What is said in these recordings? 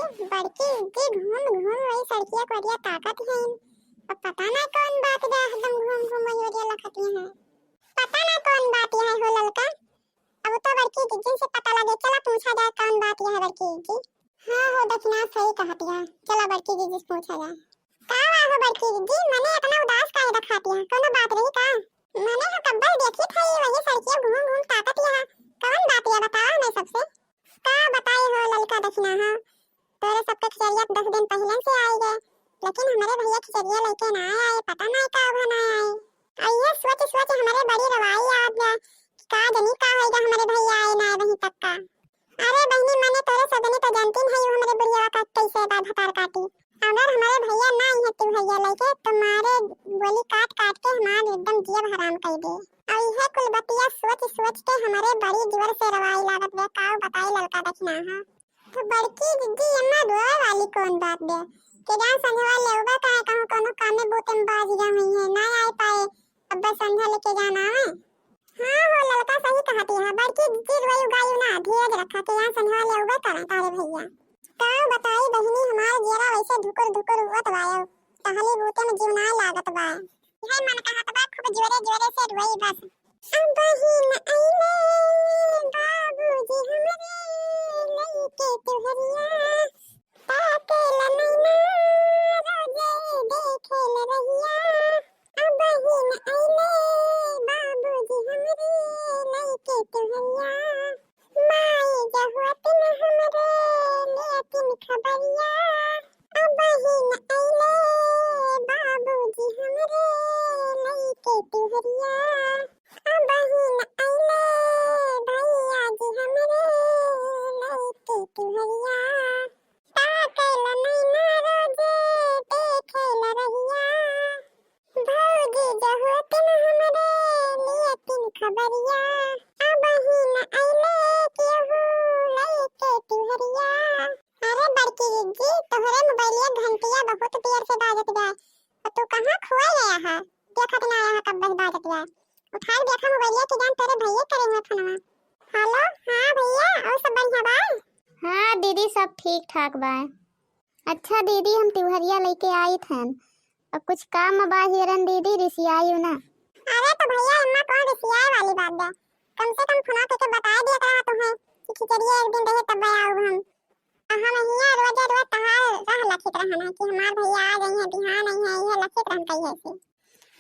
बड़की इतनी घूम घूम वही सड़किया कोरिया ताकत है। अब पता ना कौन बात जा एकदम घूम घूम वही ओरिया लखती है। पता ना कौन बात यह हो ललका। अब तो बड़की जिज्जी से पता लगे, चला पूछा जाए कौन बात यह है बड़की जिज्जी। हाँ हो दक्षिणा सही कहती है, चला बड़की जिज्जी से पूछा जाए। का हो बड़की जिज्जी, मने इतना उदास काहे दिखाती है, कोनो बात रही का? मने हा कब्बल देखी थई वही सड़किया घूम घूम ताकत यह कौन बात यह बताओ मैं सबसे। का बताई हो ललका दक्षिणा हा, तोरे सबके खिचड़िया 10 दिन पहले से आई गए, लेकिन हमारे भैया खिचड़िया लेके ना आए, पता नहीं का होगा ना आए। और ये सोच सोच हमारे बड़ी रवाई याद है का जनी का होएगा हमारे भैया आए ना वहीं तक का। अरे बहनी मने तोरे सदनी तो जानती है हमारे बुढ़िया का कैसे बात भतार काटी। अगर हमारे भैया ना आई है तू भैया लेके तुम्हारे गोली काट काट के हमारे एकदम जीव हराम कर दे। और यह कुल बतिया सोच सोच के हमारे बड़ी जोर से रवाई लागत बे, का बताई ललका दक्षिणा हा। तो बड़की जिद्दी अम्मा रोए वाली कौन बात बे के जान संझवा लेउबा काहे कहूं कोनो काम में बूते में बाज जा हुई है ना आ पाए, अब संझा लेके जाना है। हां हो ललका सही कहती है, बड़की जिद्दी रोई गायू ना धीरज रखा के जान संझवा लेउबा करे तारे भैया। का बताई बहिनी हमार जेरा वैसे धुकुर धुकुर हुत बायो, टहली बूते में जीवना लागत बा। यह मन कहत बा खूब जोरे जोरे से रोई बस। अब बहिन आइले बाबूजी हमरे लइके तुहरिया, ताकेला नैना रोजे देखेल रहिया। अब बहिन आइले बाबूजी हमरे लइके तुहरिया, माई जहोतिन हमरे लेतिन खबरिया। अब बहिन आइले बाबूजी हमरे लइके तुहरिया, अब बहिन आइले भैया जी हमरे लइके तुहरिया, ताकेला नैना रोजे देखेल रहिया। भौजी जहोतिन हमरे लेतिन खबरिया, अब बहिन आइले केहू लइके तुहरिया। अरे बड़की जिज्जी तोहरे मोबाइलिया घंटिया बहुत देर से बाजत बा, और तू कहां खोए गया है, देखत ना आया कब बस बाजत बा। उठा देखा मोबाइलिया के जान तेरे भैया करे हुए फोनवा। हेलो हां भैया और सब बढ़िया बा? हाँ दीदी सब ठीक ठाक बा। अच्छा दीदी हम तिवहरिया लेके आई थन, अब कुछ काम बा हिरन दीदी रिसियाई ना। अरे तो भैया अम्मा कौन रिसियाए वाली बात बा, कम से कम फोन करके बता दिया करा तुम्हें कि खिचड़िया एक दिन रहे तब आऊ हम। हम हिया रोज रोज तहार रह लखित रहना कि हमार भैया आ गई है बिहान नहीं है, यह लखित रहन कही है से।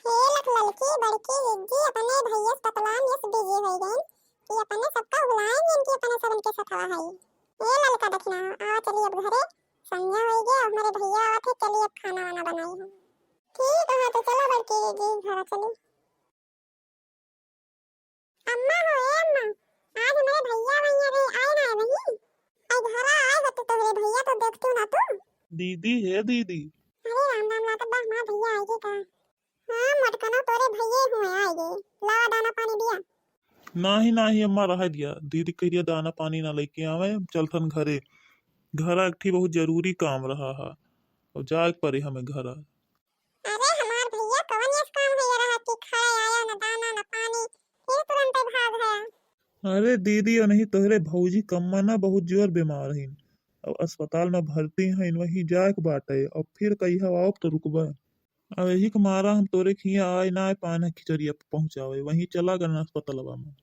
हे लख ललकी बड़की जिद्दी अपने भैया पतलान यस बिजी हो गई कि अपने सबका बुलाएंगे इनकी अपने सबन के साथ है। ये ललका दक्षिणा आओ चलिए अब घरे, संध्या हो गई हमारे भैया आते, चलिए अब खाना वाना बनाई है। ठीक है तो चलो बड़की जिद्दी घर चली। अम्मा हो ए अम्मा, आज हमारे भैया भैया रे आए ना वही आई घर आए हो तो तोरे भैया तो देखती हूं ना तू। दीदी है दीदी। अरे राम राम लाता बा हमारा भैया आएगी का। हां मटकना तोरे भैया हुए आएगी, लावा दाना पानी दिया। नाही अम्मा रह दिया, दीदी कहिए दाना पानी ना लेके आवे, चलथन घरे। घर एकठी बहुत जरूरी काम रहा है और जाए पड़े हमें घर। अरे हमार भैया कौन ये काम है रहा कि खाए आया ना दाना ना पानी, फिर तुरंत भाग गया। अरे दीदी नहीं तोहरे भौजी कम्मा ना बहुत जोर बीमार है, अब अस्पताल में भर्ती हैं, वही जाए के बाटे और फिर कहिया आओ तो रुकबा। अब यही के मारा हम तोरे खिया आए ना पाना खिचड़िया पहुंचावे, वही चला गना अस्पतालवा में।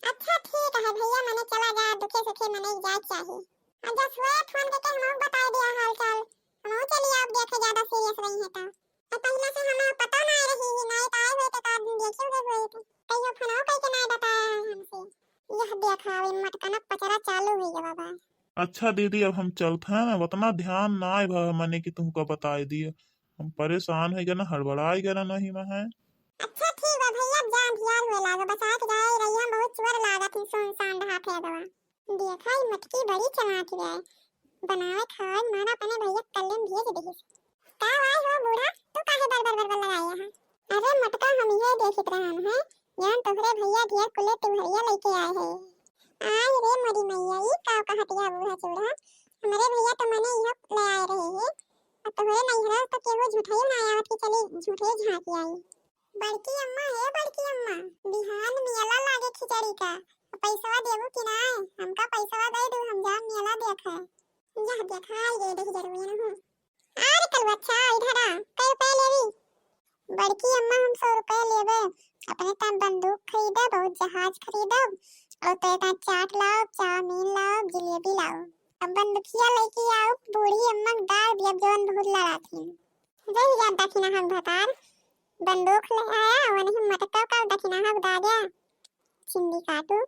अच्छा ठीक है भैया मने चला जा दुखे सुखे मने जाए चाहिए। अब जब हुए फोन करके हमको बता दिया हाल चाल, हम चलिए आप देखे ज्यादा सीरियस रही है तो। और पहले से हमें पता ना रही है ना आए हुए तो का देखे हुए थे कहियो फोन करके ना बताया हमसे। यह देखा अब मटकना पचरा चालू हो गया बाबा। अच्छा दीदी अब हम चलते हैं ना, उतना ध्यान ना आए मने कि तुमको बता दिए, हम परेशान है ना हड़बड़ाई गया नहीं मैं है। अच्छा ठीक है भैया जान ध्यान हुए लागा बसात जाए रही हम बहुत चोर लागत सुनसान रहा थे दवा। देखा ही मटकी बड़ी चलाक है, बनाए खाए माना अपने भैया कलम भेज दे। का आए हो बूढ़ा तू काहे बर लगाया है? अरे मटका हम ये देखत रहन है यान तोहरे भैया धिया कुले तुहरिया लेके आए है। आय रे मरी मैया ई का कहतिया बूढ़ा चूड़ा, हमारे भैया तो मने यह ले आए रहे है और तोहरे नहीं रहा तो केहू झूठे ना आवत कि चली झूठे झांकी आई। बड़की अम्मा है बड़की अम्मा, बिहान मेला लागे खिचड़ी का, पैसा देबू कि ना? हमका पैसा दे दू हम जाम मेला देखे। यह देखा ये देखी जरूरी ना हो। अरे कल अच्छा इधर आ, कई रुपए लेवी? बड़की अम्मा हम 100 रुपए लेवे। अपने तन बंदूक खरीदे, बहुत जहाज खरीदे और तो ता चाट लाओ, चाउमीन लाओ, जलेबी लाओ। अब बंदूकिया लेके आओ, बूढ़ी अम्मा डाल दिया जौन बहुत लड़ा थी। रही जा दक्षिणा हम भतार बंदूक ले आया और नहीं मटका का दक्षिणा हम दादा चिंदी काटू